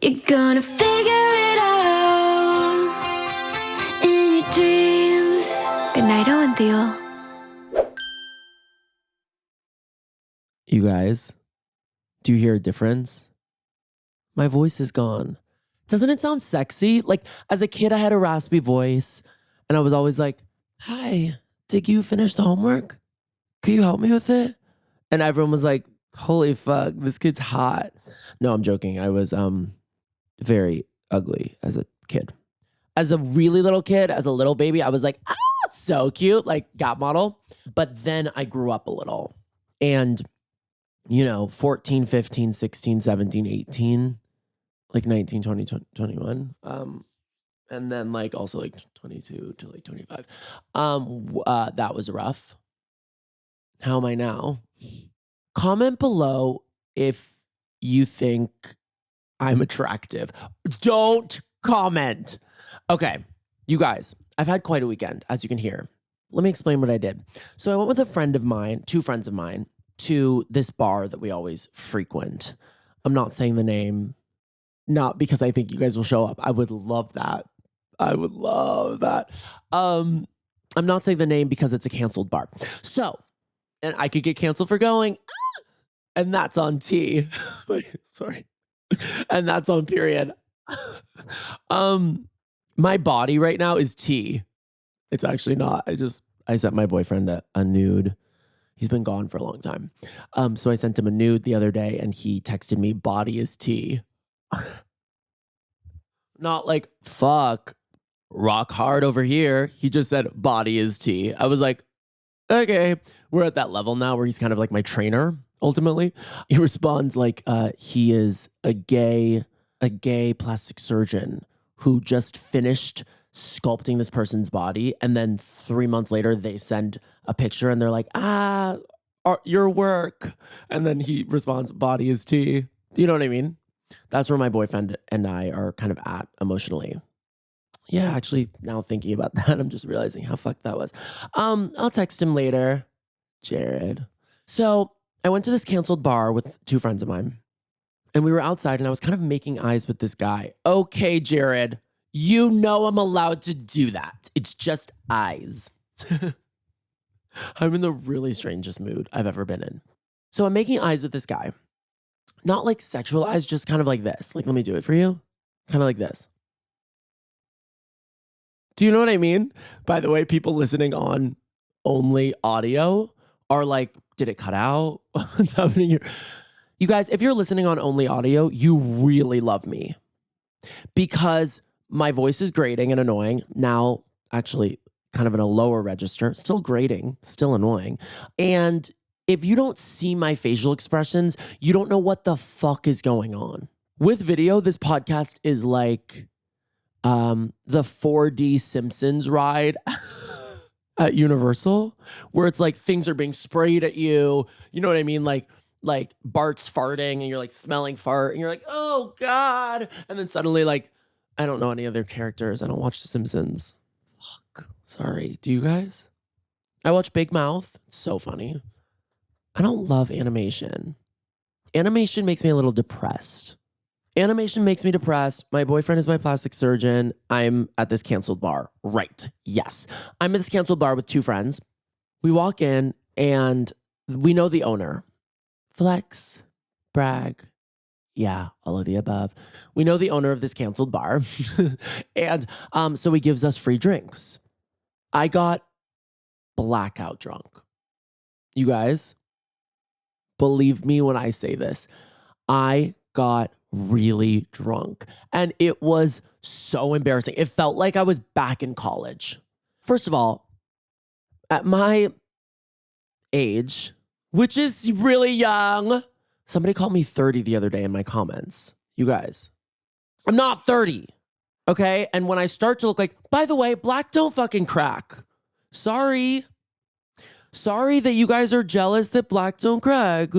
You're gonna figure it out in your dreams. Good night, Owen Theo. You guys, do you hear a difference? My voice is gone. Doesn't it sound sexy? Like as a kid, I had a raspy voice and I was always like, hi, did you finish the homework? Could you help me with it? And everyone was like, holy fuck, this kid's hot. No, I'm joking. I was very ugly as a kid. As a really little kid, as a little baby, I was like, so cute, like Gap model. But then I grew up a little and 14, 15, 16, 17, 18, like 19, 20, 21. And then like also like 22 to like 25. That was rough. How am I now? Comment below if you think I'm attractive. Don't comment. Okay, you guys, I've had quite a weekend, as you can hear. Let me explain what I did. So I went with a friend of mine, two friends of mine, to this bar that we always frequent. I'm not saying the name, not because I think you guys will show up. I would love that. I would love that. I'm not saying the name because it's a canceled bar. So, and I could get canceled for going, and that's on T. Sorry. And that's on period. My body right now is T. It's actually not. I sent my boyfriend a nude. He's been gone for a long time. So I sent him a nude the other day and he texted me, body is T. Not like, fuck, rock hard over here. He just said, body is T. I was like, okay. We're at that level now where he's kind of like my trainer, ultimately. He responds like he is a gay plastic surgeon who just finished sculpting this person's body. And then 3 months later, they send a picture and they're like, your work. And then he responds, body is T. Do you know what I mean? That's where my boyfriend and I are kind of at emotionally. Yeah, actually, now thinking about that, I'm just realizing how fucked that was. I'll text him later, Jared. So I went to this canceled bar with two friends of mine. And we were outside and I was kind of making eyes with this guy. Okay, Jared, you know I'm allowed to do that. It's just eyes. I'm in the really strangest mood I've ever been in. So I'm making eyes with this guy. Not like sexual eyes, just kind of like this. Like, let me do it for you. Kind of like this. Do you know what I mean? By the way, people listening on only audio are like, did it cut out? What's happening here? You guys, if you're listening on only audio, you really love me because my voice is grating and annoying. Now, actually, kind of in a lower register, still grating, still annoying. And if you don't see my facial expressions, you don't know what the fuck is going on. With video, this podcast is like the 4D Simpsons ride at Universal, where it's like things are being sprayed at you. You know what I mean? Like Bart's farting and you're like smelling fart and you're like, oh God. And then suddenly like, I don't know any other characters. I don't watch The Simpsons. Fuck. Sorry. Do you guys? I watch Big Mouth. It's so funny. I don't love animation. Animation makes me a little depressed. Animation makes me depressed. My boyfriend is my plastic surgeon. I'm at this canceled bar. Right. Yes. I'm at this canceled bar with two friends. We walk in and we know the owner. Flex, brag, yeah, all of the above. We know the owner of this canceled bar. And so he gives us free drinks. I got blackout drunk. You guys, believe me when I say this. I got really drunk. And it was so embarrassing. It felt like I was back in college. First of all, at my age, which is really young. Somebody called me 30 the other day in my comments. You guys, I'm not 30, okay? And when I start to look like, by the way, black don't fucking crack. Sorry. Sorry that you guys are jealous that black don't crack.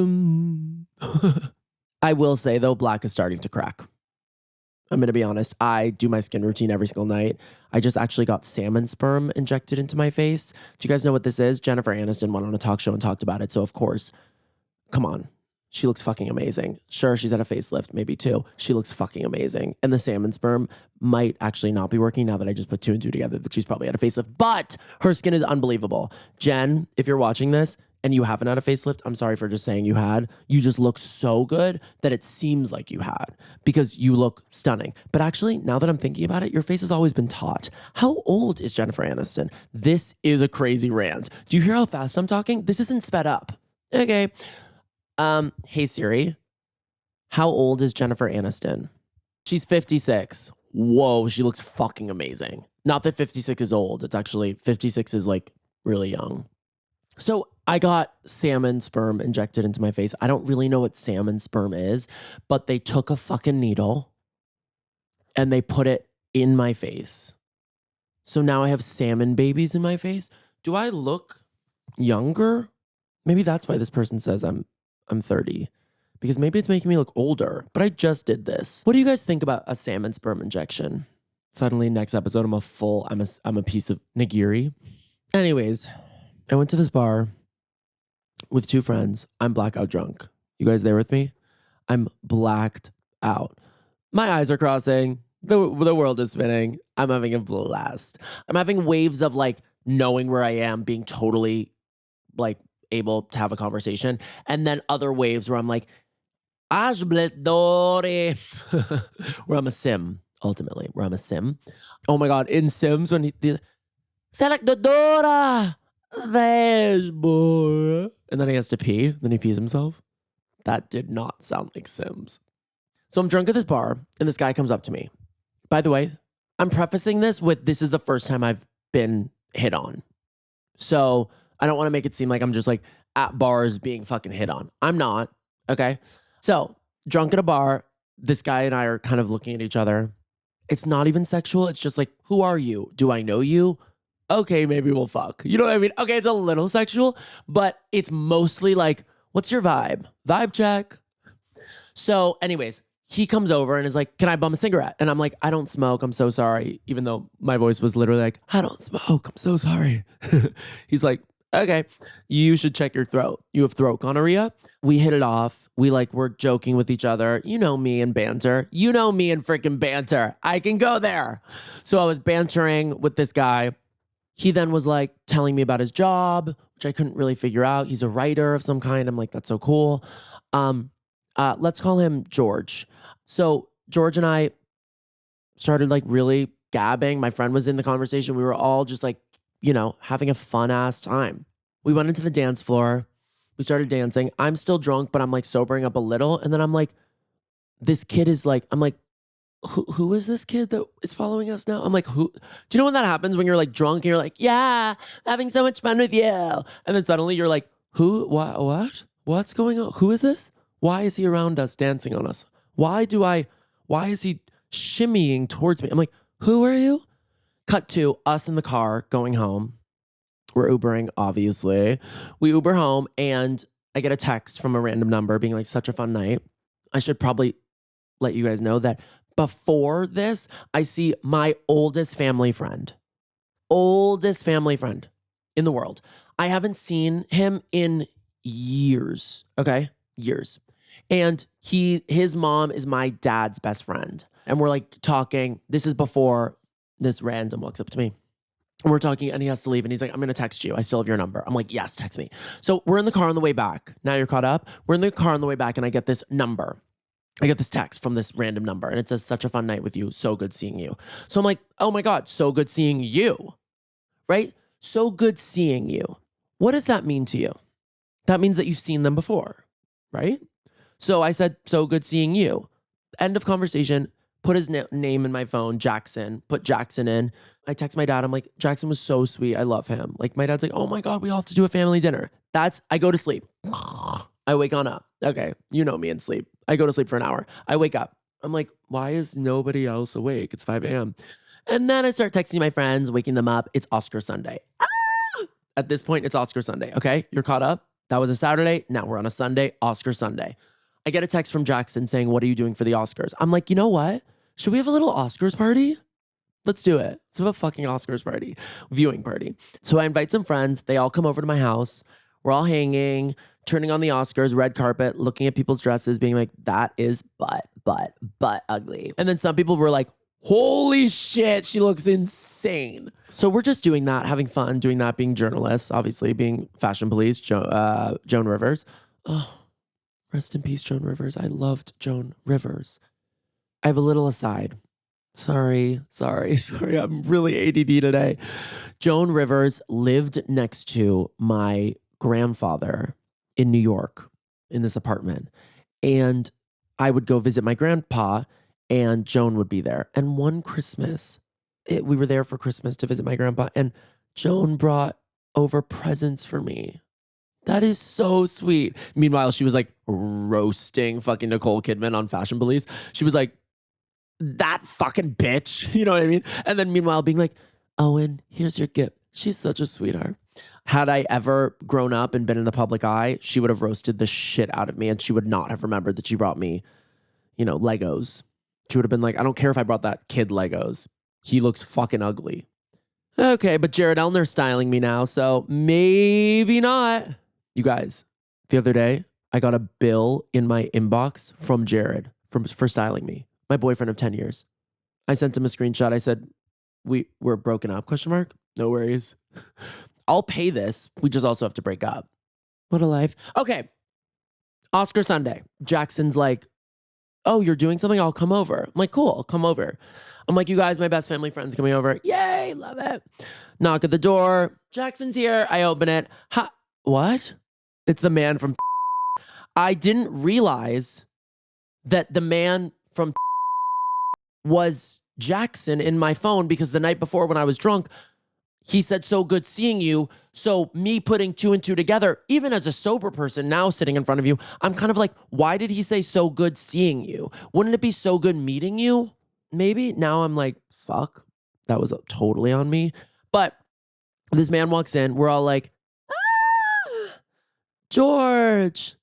I will say, though, black is starting to crack. I'm going to be honest. I do my skin routine every single night. I just actually got salmon sperm injected into my face. Do you guys know what this is? Jennifer Aniston went on a talk show and talked about it. So, of course, come on. She looks fucking amazing. Sure, she's had a facelift, maybe 2. She looks fucking amazing. And the salmon sperm might actually not be working now that I just put 2 and 2 together, that she's probably had a facelift. But her skin is unbelievable. Jen, if you're watching this and you haven't had a facelift, I'm sorry for just saying you had. You just look so good that it seems like you had because you look stunning. But actually, now that I'm thinking about it, your face has always been taut. How old is Jennifer Aniston? This is a crazy rant. Do you hear how fast I'm talking? This isn't sped up. Okay. Hey Siri, how old is Jennifer Aniston? She's 56. Whoa, she looks fucking amazing. Not that 56 is old. It's actually 56 is like really young. So I got salmon sperm injected into my face. I don't really know what salmon sperm is, but they took a fucking needle and they put it in my face. So now I have salmon babies in my face. Do I look younger? Maybe that's why this person says I'm 30, because maybe it's making me look older, but I just did this. What do you guys think about a salmon sperm injection? Suddenly next episode, I'm a piece of nigiri. Anyways, I went to this bar with 2 friends. I'm blackout drunk. You guys there with me? I'm blacked out. My eyes are crossing. The world is spinning. I'm having a blast. I'm having waves of like knowing where I am, being totally like able to have a conversation, and then other waves where I'm like, where I'm a sim, ultimately, where I'm a sim. Oh my God, in Sims, when select the Dora, dashboard, and then he has to pee, then he pees himself. That did not sound like Sims. So I'm drunk at this bar, and this guy comes up to me. By the way, I'm prefacing this with this is the first time I've been hit on. So I don't want to make it seem like I'm just like at bars being fucking hit on. I'm not. Okay. So drunk at a bar, this guy and I are kind of looking at each other. It's not even sexual. It's just like, who are you? Do I know you? Okay, maybe we'll fuck. You know what I mean? Okay, it's a little sexual, but it's mostly like, what's your vibe? Vibe check. So anyways, he comes over and is like, can I bum a cigarette? And I'm like, I don't smoke. I'm so sorry. Even though my voice was literally like, I don't smoke. I'm so sorry. He's like, okay, you should check your throat. You have throat gonorrhea. We hit it off. We're joking with each other. You know me and banter. You know me and freaking banter. I can go there. So I was bantering with this guy. He then was like telling me about his job, which I couldn't really figure out. He's a writer of some kind. I'm like, that's so cool. Let's call him George. So George and I started like really gabbing. My friend was in the conversation. We were all just like, you know, having a fun ass time. We went into the dance floor. We started dancing. I'm still drunk, but I'm like sobering up a little. And then I'm like, this kid is like, I'm like, who is this kid that is following us now? I'm like, who? Do you know when that happens when you're like drunk and you're like, yeah, having so much fun with you. And then suddenly you're like, who? What? What's going on? Who is this? Why is he around us dancing on us? Why is he shimmying towards me? I'm like, who are you? Cut to us in the car going home. We're Ubering, obviously. We Uber home and I get a text from a random number being like, such a fun night. I should probably let you guys know that before this, I see my oldest family friend in the world. I haven't seen him in years. Okay. Years. And his mom is my dad's best friend. And we're like talking. This is before this random walks up to me. And we're talking and he has to leave. And he's like, I'm going to text you. I still have your number. I'm like, yes, text me. So we're in the car on the way back. Now you're caught up. We're in the car on the way back and I get this number. I get this text from this random number and it says, such a fun night with you. So good seeing you. So I'm like, oh my God, so good seeing you. Right? So good seeing you. What does that mean to you? That means that you've seen them before, right? So I said, so good seeing you. End of conversation. Put his name in my phone, Jackson. Put Jackson in. I text my dad. I'm like, Jackson was so sweet. I love him. Like my dad's like, oh my God, we all have to do a family dinner. I go to sleep. I wake on up. Okay, you know me in sleep. I go to sleep for an hour. I wake up. I'm like, why is nobody else awake? It's 5 a.m. And then I start texting my friends, waking them up. It's Oscar Sunday. At this point, it's Oscar Sunday. Okay, you're caught up. That was a Saturday. Now we're on a Sunday, Oscar Sunday. I get a text from Jackson saying, what are you doing for the Oscars? I'm like, you know what? Should we have a little Oscars party? Let's do it. Let's have a fucking Oscars party, viewing party. So I invite some friends. They all come over to my house. We're all hanging, turning on the Oscars, red carpet, looking at people's dresses, being like, that is butt ugly. And then some people were like, holy shit, she looks insane. So we're just doing that, having fun, doing that, being journalists, obviously being fashion police, Joan Rivers. Oh, rest in peace, Joan Rivers. I loved Joan Rivers. I have a little aside. Sorry. I'm really ADD today. Joan Rivers lived next to my grandfather in New York in this apartment. And I would go visit my grandpa and Joan would be there. And one Christmas, we were there for Christmas to visit my grandpa, and Joan brought over presents for me. That is so sweet. Meanwhile, she was like roasting fucking Nicole Kidman on Fashion Police. She was like, that fucking bitch. You know what I mean? And then meanwhile being like, Owen, here's your gift. She's such a sweetheart. Had I ever grown up and been in the public eye, she would have roasted the shit out of me, and she would not have remembered that she brought me, Legos. She would have been like, I don't care if I brought that kid Legos. He looks fucking ugly. Okay, but Jared Elner's styling me now, so maybe not. You guys, the other day, I got a bill in my inbox from Jared for styling me, my boyfriend of 10 years. I sent him a screenshot. I said, we're broken up, ? No worries. I'll pay this. We just also have to break up. What a life. Okay. Oscar Sunday. Jackson's like, oh, you're doing something? I'll come over. I'm like, cool, I'll come over. I'm like, you guys, my best family friend's coming over. Yay, love it. Knock at the door. Jackson's here. I open it. What? It's the man from I didn't realize that the man from was Jackson in my phone, because the night before when I was drunk, he said, so good seeing you. So me putting two and two together, even as a sober person now sitting in front of you, I'm kind of like, why did he say so good seeing you? Wouldn't it be so good meeting you? Maybe. Now I'm like, fuck, that was totally on me. But this man walks in. We're all like, George.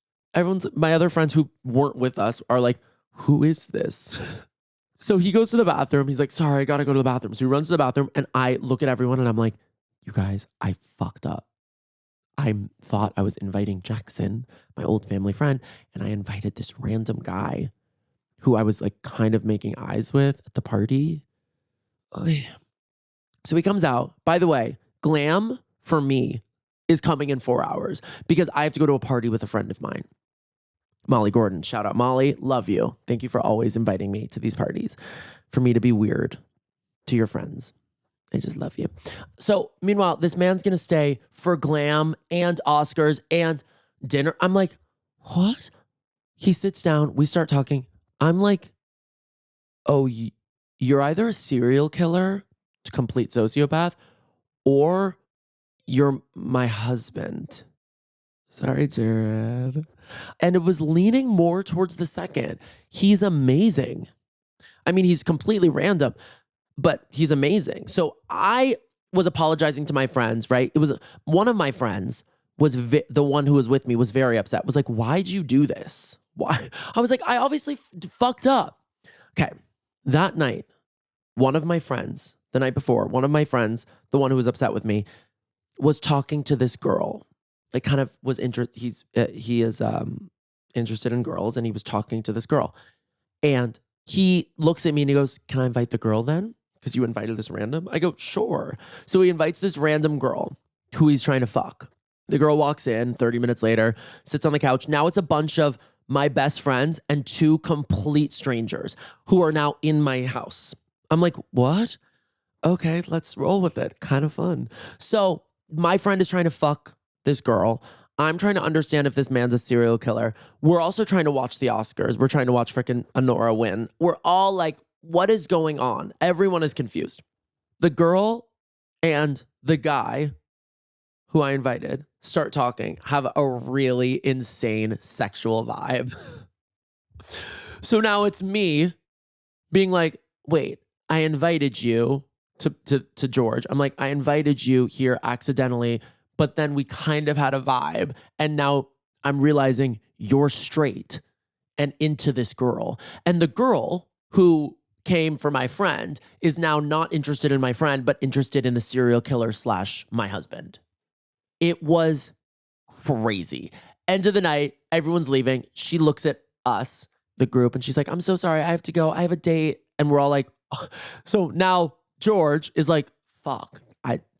My other friends who weren't with us are like, who is this? So he goes to the bathroom. He's like, sorry, I got to go to the bathroom. So he runs to the bathroom, and I look at everyone and I'm like, you guys, I fucked up. I thought I was inviting Jackson, my old family friend, and I invited this random guy who I was like kind of making eyes with at the party. Oh, yeah. So he comes out. By the way, glam for me is coming in 4 hours because I have to go to a party with a friend of mine. Molly Gordon. Shout out, Molly. Love you. Thank you for always inviting me to these parties. For me to be weird to your friends. I just love you. So meanwhile, this man's going to stay for glam and Oscars and dinner. I'm like, what? He sits down. We start talking. I'm like, oh, you're either a serial killer, complete sociopath, or you're my husband. Sorry, Jared. And it was leaning more towards the second. He's amazing. I mean, he's completely random, but he's amazing. So I was apologizing to my friends, right? It was one of my friends was the one who was with me was very upset. Was like, why'd you do this? Why? I was like, I obviously fucked up. Okay. That night, one of my friends, the night before, one of my friends, the one who was upset with me, was talking to this girl. Like kind of was interested. He is interested in girls, and he was talking to this girl. And he looks at me and he goes, can I invite the girl then? Because you invited this random. I go, sure. So he invites this random girl who he's trying to fuck. The girl walks in 30 minutes later, sits on the couch. Now it's a bunch of my best friends and two complete strangers who are now in my house. I'm like, what? Okay, let's roll with it. Kind of fun. So my friend is trying to fuck this girl. I'm trying to understand if this man's a serial killer. We're also trying to watch the Oscars. We're trying to watch freaking Honora win. We're all like, what is going on? Everyone is confused. The girl and the guy who I invited start talking, have a really insane sexual vibe. So now it's me being like, wait, I invited you to George. I'm like, I invited you here accidentally, but then we kind of had a vibe. And now I'm realizing you're straight and into this girl. And the girl who came for my friend is now not interested in my friend, but interested in the serial killer / my husband. It was crazy. End of the night, everyone's leaving. She looks at us, the group, and she's like, I'm so sorry. I have to go. I have a date. And we're all like, oh. So now George is like, fuck,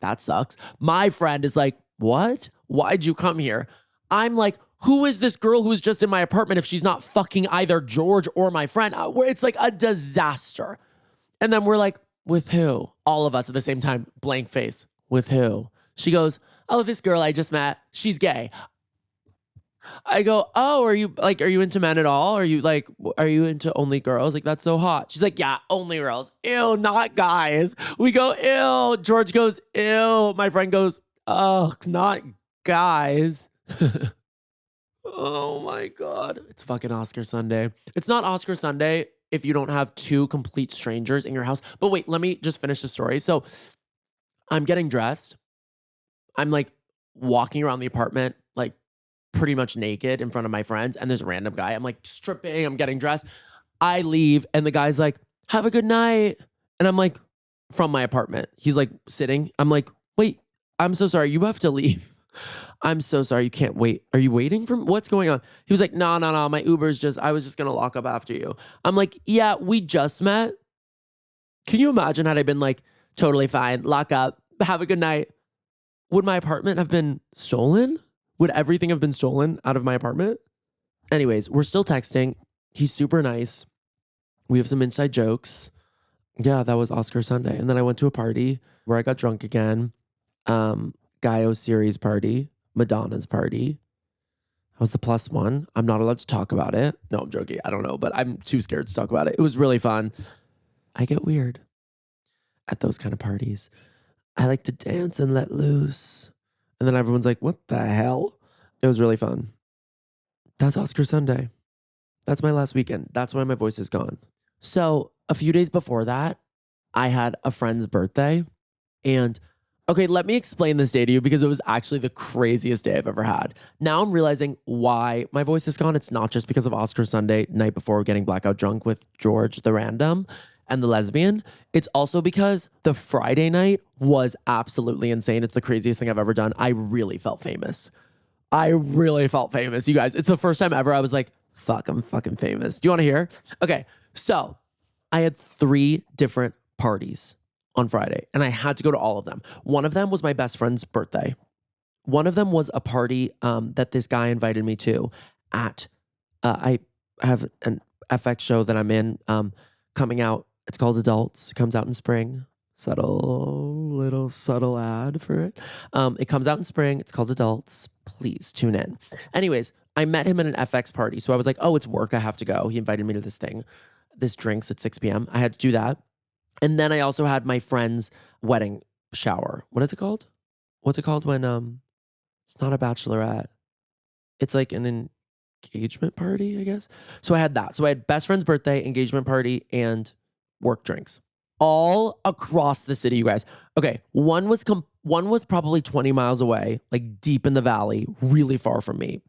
that sucks. My friend is like, what? Why'd you come here? I'm like, who is this girl who's just in my apartment if she's not fucking either George or my friend? Where it's like a disaster. And then we're like, with who? All of us at the same time, blank face. With who? She goes, oh, this girl I just met, she's gay. I go, oh, are you into men at all? Are you into only girls? Like, that's so hot. She's like, yeah, only girls. Ew, not guys. We go, ew. George goes, ew. My friend goes, ugh, not guys. Oh my God. It's fucking Oscar Sunday. It's not Oscar Sunday if you don't have two complete strangers in your house. But wait, let me just finish the story. So I'm getting dressed. I'm like walking around the apartment, like pretty much naked in front of my friends. And there's a random guy. I'm like stripping. I'm getting dressed. I leave. And the guy's like, have a good night. And I'm like, from my apartment. He's like sitting. I'm like, wait, I'm so sorry. You have to leave. I'm so sorry. You can't wait. Are you waiting for me? What's going on? He was like, no. My Uber's I was just going to lock up after you. I'm like, yeah, we just met. Can you imagine had I been like, totally fine, lock up, have a good night? Would my apartment have been stolen? Would everything have been stolen out of my apartment? Anyways, we're still texting. He's super nice. We have some inside jokes. Yeah, that was Oscar Sunday. And then I went to a party where I got drunk again. Gaio series party, Madonna's party. I was the plus one. I'm not allowed to talk about it. No, I'm joking. I don't know, but I'm too scared to talk about it. It was really fun. I get weird at those kind of parties. I like to dance and let loose. And then everyone's like, what the hell? It was really fun. That's Oscar Sunday. That's my last weekend. That's why my voice is gone. So a few days before that, I had a friend's birthday. And okay, let me explain this day to you because it was actually the craziest day I've ever had. Now I'm realizing why my voice is gone. It's not just because of Oscar Sunday, night before getting blackout drunk with George, the random, and the lesbian. It's also because the Friday night was absolutely insane. It's the craziest thing I've ever done. I really felt famous. You guys. It's the first time ever I was like, fuck, I'm fucking famous. Do you want to hear? Okay, so I had 3 different parties on Friday, and I had to go to all of them. One of them was my best friend's birthday. One of them was a party that this guy invited me to at, I have an FX show that I'm in coming out. It's called Adults. It comes out in spring. Little subtle ad for it. It comes out in spring. It's called Adults. Please tune in. Anyways, I met him at an FX party. So I was like, oh, it's work. I have to go. He invited me to this thing. This drinks at 6 p.m. I had to do that. And then I also had my friend's wedding shower. What is it called? What's it called when it's not a bachelorette? It's like an engagement party, I guess. So I had that. So I had best friend's birthday, engagement party, and work drinks. All across the city, you guys. Okay, one was probably 20 miles away, like deep in the valley, really far from me.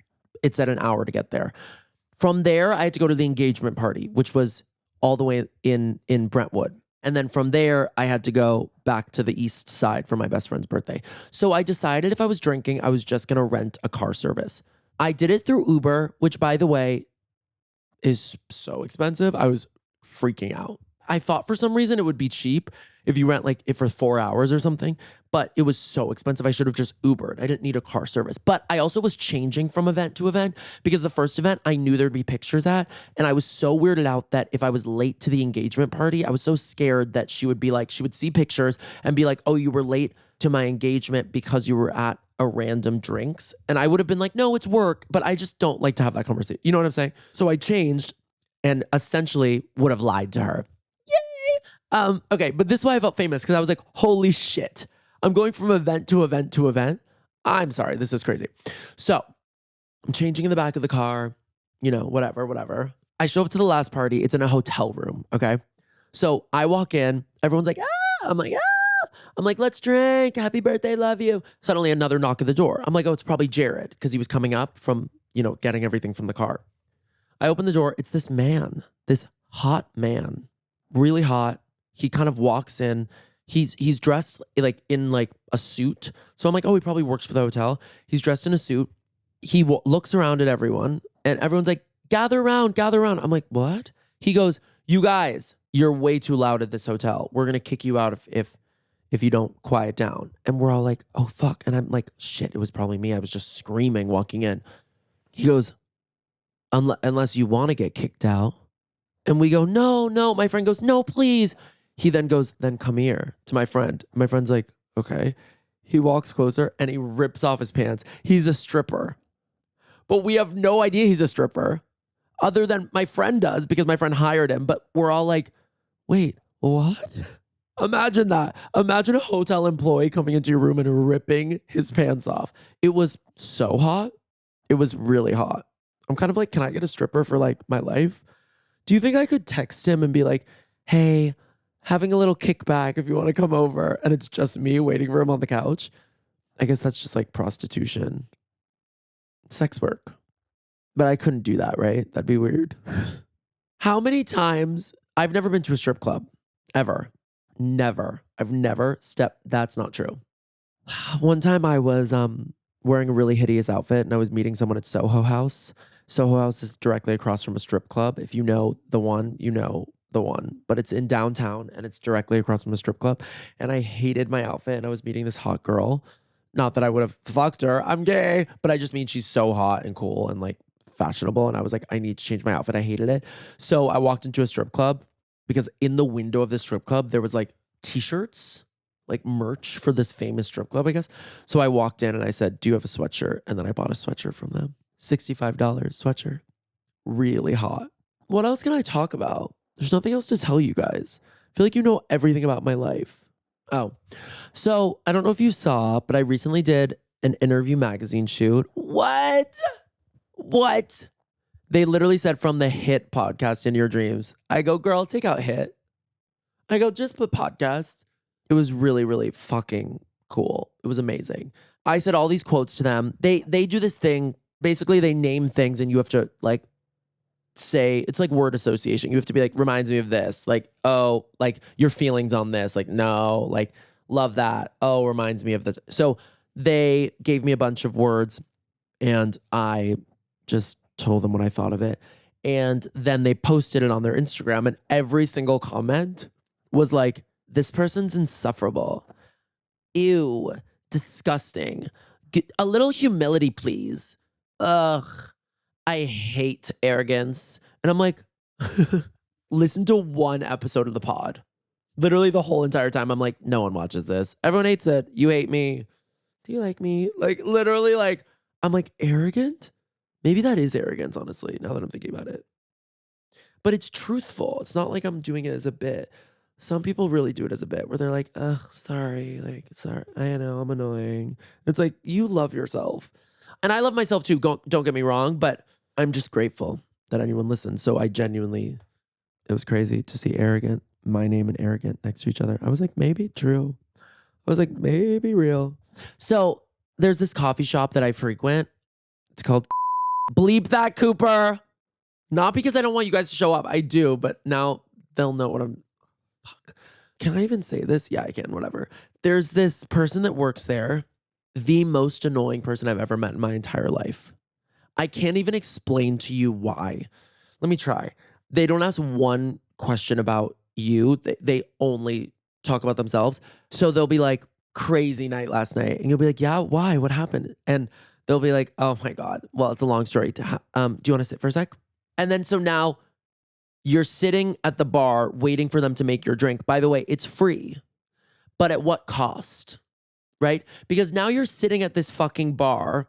It's at an hour to get there. From there, I had to go to the engagement party, which was all the way in Brentwood. And then from there, I had to go back to the east side for my best friend's birthday. So I decided if I was drinking, I was just going to rent a car service. I did it through Uber, which, by the way, is so expensive. I was freaking out. I thought for some reason it would be cheap if you rent like it for 4 hours or something, but it was so expensive. I should have just Ubered. I didn't need a car service. But I also was changing from event to event because the first event I knew there'd be pictures at, and I was so weirded out that if I was late to the engagement party, I was so scared that she would see pictures and be like, oh, you were late to my engagement because you were at a random drinks. And I would have been like, no, it's work, but I just don't like to have that conversation. You know what I'm saying? So I changed and essentially would have lied to her. Okay, but this is why I felt famous, because I was like, holy shit, I'm going from event to event to event. I'm sorry, this is crazy. So I'm changing in the back of the car, whatever. I show up to the last party. It's in a hotel room, okay? So I walk in, everyone's like, ah! I'm like, let's drink, happy birthday, love you. Suddenly another knock at the door. I'm like, oh, it's probably Jared, because he was coming up from, getting everything from the car. I open the door, it's this man, this hot man, really hot. He kind of walks in. He's dressed in a suit. So I'm like, oh, he probably works for the hotel. He's dressed in a suit. he looks around at everyone and everyone's like, gather around, gather around. I'm like, what? He goes, you guys, you're way too loud at this hotel. We're going to kick you out if you don't quiet down. And we're all like, oh, fuck. And I'm like, shit, it was probably me. I was just screaming walking in. He goes, unless you want to get kicked out. And we go, no. My friend goes, no, please. He then goes, then come here to my friend. My friend's like, okay. He walks closer and he rips off his pants. He's a stripper. But we have no idea he's a stripper other than my friend does because my friend hired him. But we're all like, wait, what? Imagine that. Imagine a hotel employee coming into your room and ripping his pants off. It was so hot. It was really hot. I'm kind of like, can I get a stripper for like my life? Do you think I could text him and be like, hey, having a little kickback if you want to come over, and it's just me waiting for him on the couch? I guess that's just like prostitution. Sex work. But I couldn't do that, right? That'd be weird. How many times? I've never been to a strip club. Ever. Never. I've never stepped. That's not true. One time I was wearing a really hideous outfit and I was meeting someone at Soho House. Soho House is directly across from a strip club. If you know the one, you know the one. But it's in downtown and it's directly across from a strip club. And I hated my outfit and I was meeting this hot girl. Not that I would have fucked her. I'm gay. But I just mean she's so hot and cool and like fashionable. And I was like, I need to change my outfit. I hated it. So I walked into a strip club because in the window of the strip club, there was like t-shirts, like merch for this famous strip club, I guess. So I walked in and I said, do you have a sweatshirt? And then I bought a sweatshirt from them. $65 sweatshirt. Really hot. What else can I talk about? There's nothing else to tell you guys. I feel like you know everything about my life. Oh, so I don't know if you saw, but I recently did an interview magazine shoot. What? They literally said from the hit podcast In Your Dreams. I go, girl, take out hit. I go, just put podcast. It was really, really fucking cool. It was amazing. I said all these quotes to them. They do this thing. Basically, they name things and you have to like say, it's like word association. You have to be like, reminds me of this. Like, oh, like your feelings on this. Like, no, like love that. Oh, reminds me of this. So they gave me a bunch of words and I just told them what I thought of it. And then they posted it on their Instagram and every single comment was like, this person's insufferable. Ew, disgusting. A little humility, please. Ugh, I hate arrogance. And I'm like, listen to one episode of the pod. Literally the whole entire time. I'm like, no one watches this. Everyone hates it. You hate me. Do you like me? Like literally like, I'm like, arrogant? Maybe that is arrogance, honestly, now that I'm thinking about it. But it's truthful. It's not like I'm doing it as a bit. Some people really do it as a bit where they're like, ugh, sorry. Like, sorry. I know I'm annoying. It's like, you love yourself. And I love myself too. Don't get me wrong, but I'm just grateful that anyone listens. So I genuinely, it was crazy to see arrogant, my name and arrogant next to each other. I was like, maybe true. I was like, maybe real. So there's this coffee shop that I frequent. It's called Bleep That Cooper. Not because I don't want you guys to show up. I do, but now they'll know what I'm. Fuck. Can I even say this? Yeah, I can, whatever. There's this person that works there. The most annoying person I've ever met in my entire life. I can't even explain to you why. Let me try. They don't ask one question about you. They only talk about themselves. So they'll be like, crazy night last night. And you'll be like, yeah, why? What happened? And they'll be like, oh my God. Well, it's a long story. Do you want to sit for a sec? And then so now you're sitting at the bar waiting for them to make your drink. By the way, it's free. But at what cost? Right? Because now you're sitting at this fucking bar,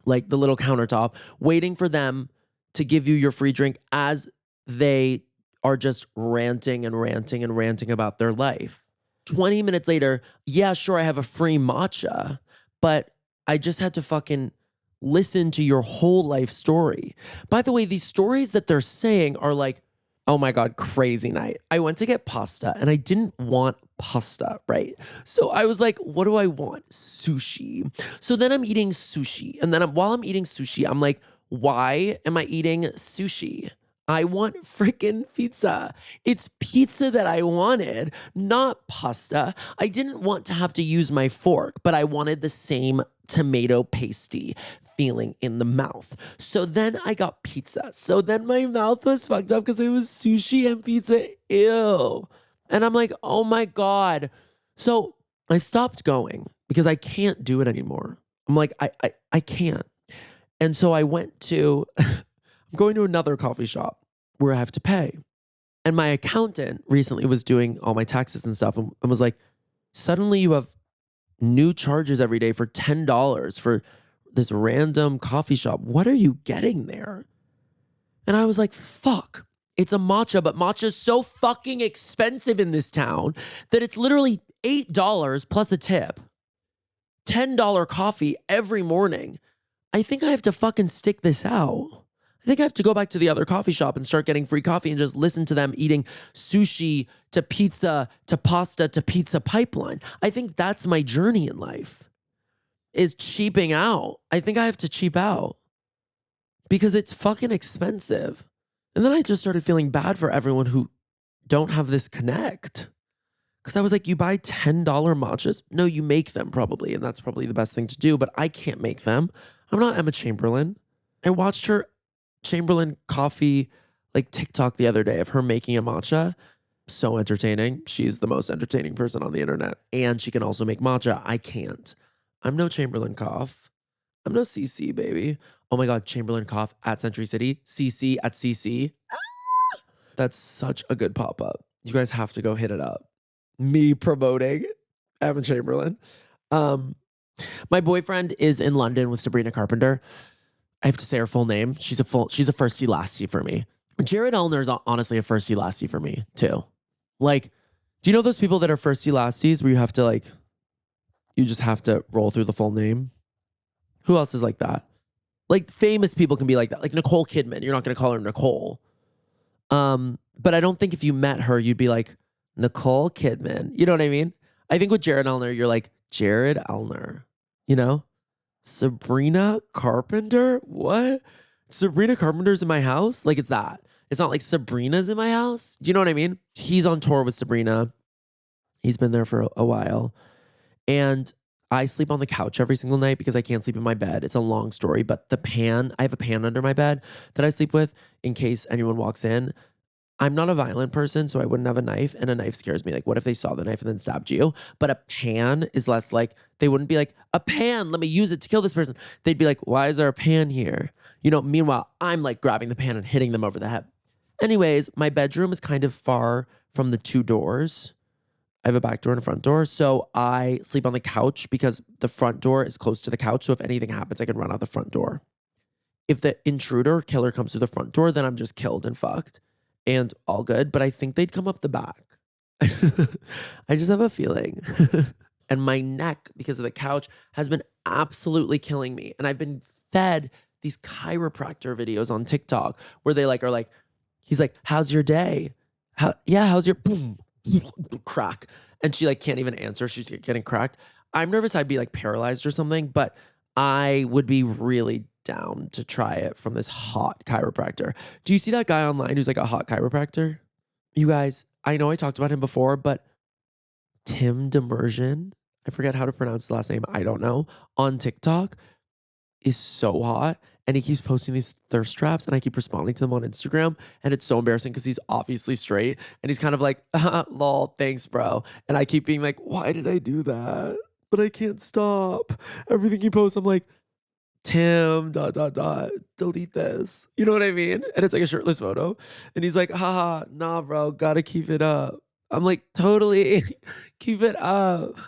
like the little countertop, waiting for them to give you your free drink as they are just ranting and ranting and ranting about their life. 20 minutes later, yeah, sure, I have a free matcha, but I just had to fucking listen to your whole life story. By the way, these stories that they're saying are like, oh my God, crazy night. I went to get pasta and I didn't want pasta, right? So I was like, what do I want? Sushi. So then I'm eating sushi. And then while I'm eating sushi, I'm like, why am I eating sushi? I want freaking pizza. It's pizza that I wanted, not pasta. I didn't want to have to use my fork, but I wanted the same tomato pasty feeling in the mouth. So then I got pizza. So then my mouth was fucked up because it was sushi and pizza. Ew. And I'm like, oh my God. So I stopped going because I can't do it anymore. I'm like, I can't. And so I went to... I'm going to another coffee shop where I have to pay. And my accountant recently was doing all my taxes and stuff and was like, suddenly you have new charges every day for $10 for this random coffee shop. What are you getting there? And I was like, fuck, it's a matcha, but matcha is so fucking expensive in this town that it's literally $8 plus a tip. $10 coffee every morning. I think I have to fucking stick this out. I think I have to go back to the other coffee shop and start getting free coffee and just listen to them eating sushi to pizza to pasta to pizza pipeline. I think that's my journey in life, is cheaping out. I think I have to cheap out because it's fucking expensive. And then I just started feeling bad for everyone who don't have this connect. Because I was like, you buy $10 matchas? No, you make them probably. And that's probably the best thing to do. But I can't make them. I'm not Emma Chamberlain. I watched her Chamberlain coffee like TikTok the other day of her making a matcha. So entertaining. She's the most entertaining person on the internet. And she can also make matcha. I can't. I'm no Chamberlain Cough. I'm no CC, baby. Oh my God, Chamberlain Cough at Century City. CC at CC. Ah! That's such a good pop-up. You guys have to go hit it up. Me promoting Emma Chamberlain. My boyfriend is in London with Sabrina Carpenter. I have to say her full name. She's a firstie lastie for me. Jared Elner is honestly a firstie lastie for me too. Like, do you know those people that are firstie lasties where you have to you just have to roll through the full name? Who else is like that? Like famous people can be like that. Like Nicole Kidman. You're not going to call her Nicole. But I don't think if you met her, you'd be like, Nicole Kidman. You know what I mean? I think with Jared Elner, you're like, Jared Elner. You know? Sabrina Carpenter? What? Sabrina Carpenter's in my house? Like it's that. It's not like Sabrina's in my house. Do you know what I mean? He's on tour with Sabrina. He's been there for a while. And I sleep on the couch every single night because I can't sleep in my bed. It's a long story, but I have a pan under my bed that I sleep with in case anyone walks in. I'm not a violent person, so I wouldn't have a knife, and a knife scares me. Like, what if they saw the knife and then stabbed you? But a pan is less like, they wouldn't be like, a pan, let me use it to kill this person. They'd be like, why is there a pan here? You know, meanwhile, I'm like grabbing the pan and hitting them over the head. Anyways, my bedroom is kind of far from the two doors. I have a back door and a front door, so I sleep on the couch because the front door is close to the couch, so if anything happens, I can run out the front door. If the intruder or killer comes through the front door, then I'm just killed and fucked. And all good, but I think they'd come up the back. I just have a feeling. And my neck, because of the couch, has been absolutely killing me. And I've been fed these chiropractor videos on TikTok where they are like, he's like, how's your day? How's your boom, crack? And she can't even answer. She's getting cracked. I'm nervous I'd be paralyzed or something, but I would be really down to try it from this hot chiropractor. Do you see that guy online who's a hot chiropractor? You guys, I know I talked about him before, but Tim Demersion, I forget how to pronounce the last name, I don't know, on TikTok is so hot. And he keeps posting these thirst traps and I keep responding to them on Instagram. And it's so embarrassing because he's obviously straight. And he's kind of like, lol, thanks, bro. And I keep being like, why did I do that? But I can't stop. Everything he posts, I'm like, Tim, ... delete this. You know what I mean? And it's a shirtless photo. And he's like, haha, nah, bro, gotta keep it up. I'm like, totally, keep it up.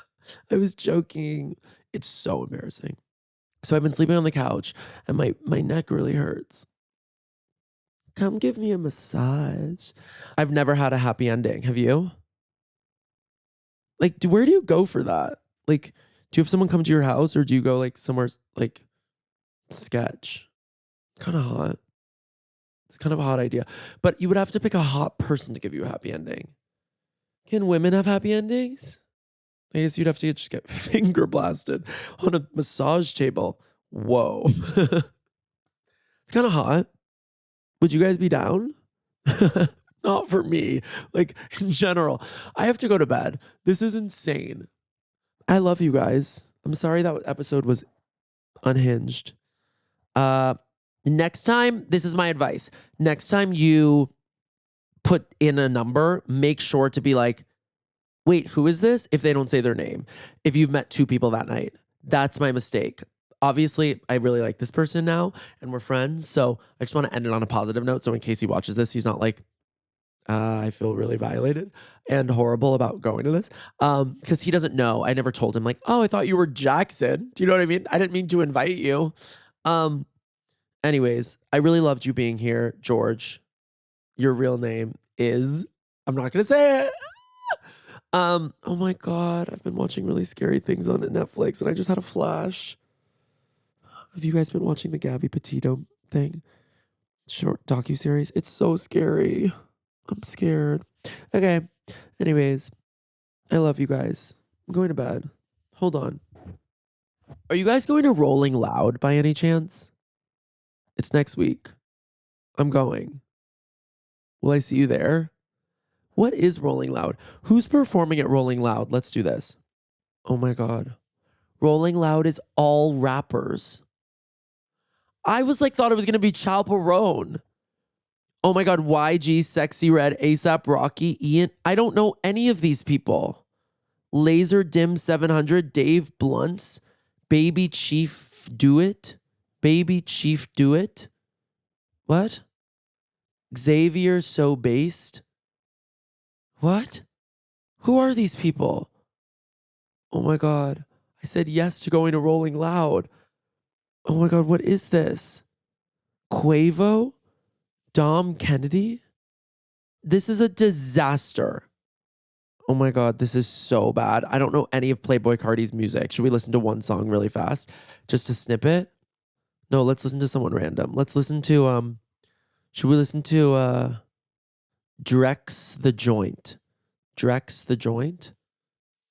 I was joking. It's so embarrassing. So I've been sleeping on the couch and my neck really hurts. Come give me a massage. I've never had a happy ending. Have you? Where do you go for that? Do you have someone come to your house or do you go somewhere sketch? Kind of hot. It's kind of a hot idea. But you would have to pick a hot person to give you a happy ending. Can women have happy endings? I guess you'd have to just get finger blasted on a massage table. Whoa. It's kind of hot. Would you guys be down? Not for me. Like in general, I have to go to bed. This is insane. I love you guys. I'm sorry that episode was unhinged. Next time, this is my advice. Next time you put in a number, make sure to be like, wait, who is this? If they don't say their name. If you've met 2 people that night. That's my mistake. Obviously, I really like this person now and we're friends. So I just want to end it on a positive note. So in case he watches this, he's not like, I feel really violated and horrible about going to this. Because he doesn't know. I never told him like, oh, I thought you were Jackson. Do you know what I mean? I didn't mean to invite you. Anyways, I really loved you being here, George. Your real name is, I'm not going to say it. Oh my God, I've been watching really scary things on Netflix and I just had a flash. Have you guys been watching the Gabby Petito thing? Short docuseries. It's so scary. I'm scared. Okay. Anyways, I love you guys. I'm going to bed. Hold on. Are you guys going to Rolling Loud by any chance? It's next week. I'm going. Will I see you there? What is Rolling Loud? Who's performing at Rolling Loud? Let's do this. Oh my God. Rolling Loud is all rappers. I was like, thought it was going to be Chal Perone. Oh my God. YG, Sexy Red, ASAP Rocky, Ian. I don't know any of these people. Laser Dim 700, Dave Blunts, Baby Chief Do It. Baby Chief Do It. What? Xavier So Based. What? Who are these people? Oh my God. I said yes to going to Rolling Loud. Oh my God, what is this? Quavo? Dom Kennedy? This is a disaster. Oh my God, this is so bad. I don't know any of Playboi Carti's music. Should we listen to one song really fast? Just a snippet? No, let's listen to someone random. Let's listen to, should we listen to, Drex the Joint? Drex the Joint?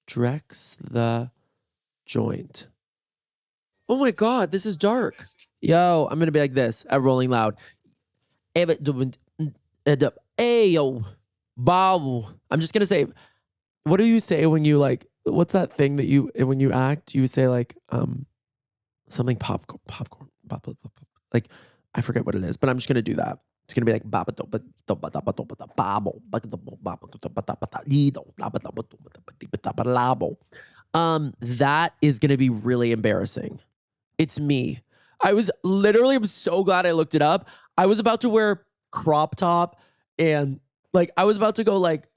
Drex the Joint. Oh my God, this is dark. Yo, I'm going to be like this at Rolling Loud. Ayo, bow. I'm just going to say, what do you say when you like, what's that thing that you, when you act, you would say like, something popcorn, like, I forget what it is, but I'm just going to do that. It's going to be like, that is going to be really embarrassing. It's me. I'm so glad I looked it up. I was about to wear crop top and like, I was about to go like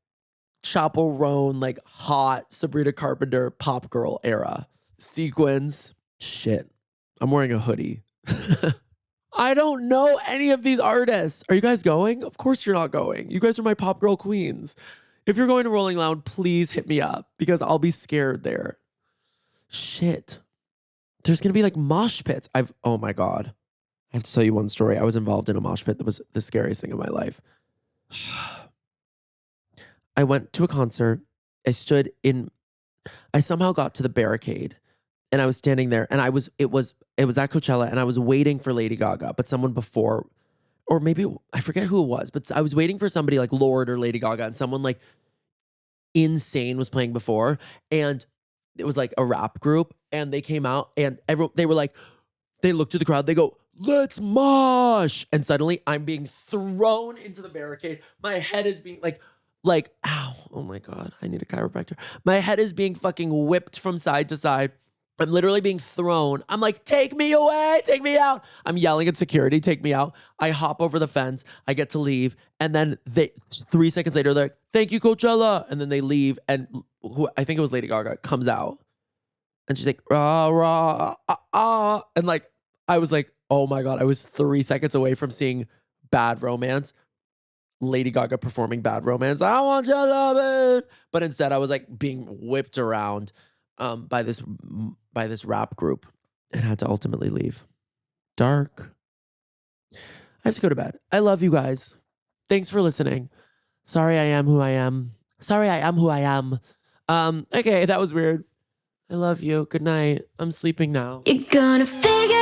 Chaperone, like hot Sabrina Carpenter pop girl era. Sequins. Shit. I'm wearing a hoodie. I don't know any of these artists. Are you guys going? Of course you're not going. You guys are my pop girl queens. If you're going to Rolling Loud, please hit me up because I'll be scared there. Shit. There's going to be like mosh pits. Oh my God. I have to tell you one story. I was involved in a mosh pit that was the scariest thing in my life. I went to a concert. I somehow got to the barricade and I was standing there and it was at Coachella and I was waiting for Lady Gaga, but someone before, or maybe I forget who it was, but I was waiting for somebody like Lorde or Lady Gaga and someone like insane was playing before. And it was like a rap group and they came out and they were like, they looked at the crowd, they go, let's mosh. And suddenly I'm being thrown into the barricade. My head is being like, ow, oh my God, I need a chiropractor. My head is being fucking whipped from side to side. I'm literally being thrown. I'm like, take me away, take me out. I'm yelling at security, take me out. I hop over the fence. I get to leave. And then 3 seconds later, they're like, thank you, Coachella. And then they leave. And I think it was Lady Gaga, comes out. And she's like, rah, rah, ah, ah. And like, I was like, oh my God, I was 3 seconds away from seeing Bad Romance. Lady Gaga performing Bad Romance. I want your lovin'. But instead I was like being whipped around by this rap group and had to ultimately leave. Dark. I have to go to bed. I love you guys. Thanks for listening. Sorry I am who I am. Sorry I am who I am. Okay, that was weird. I love you. Good night. I'm sleeping now. You're gonna figure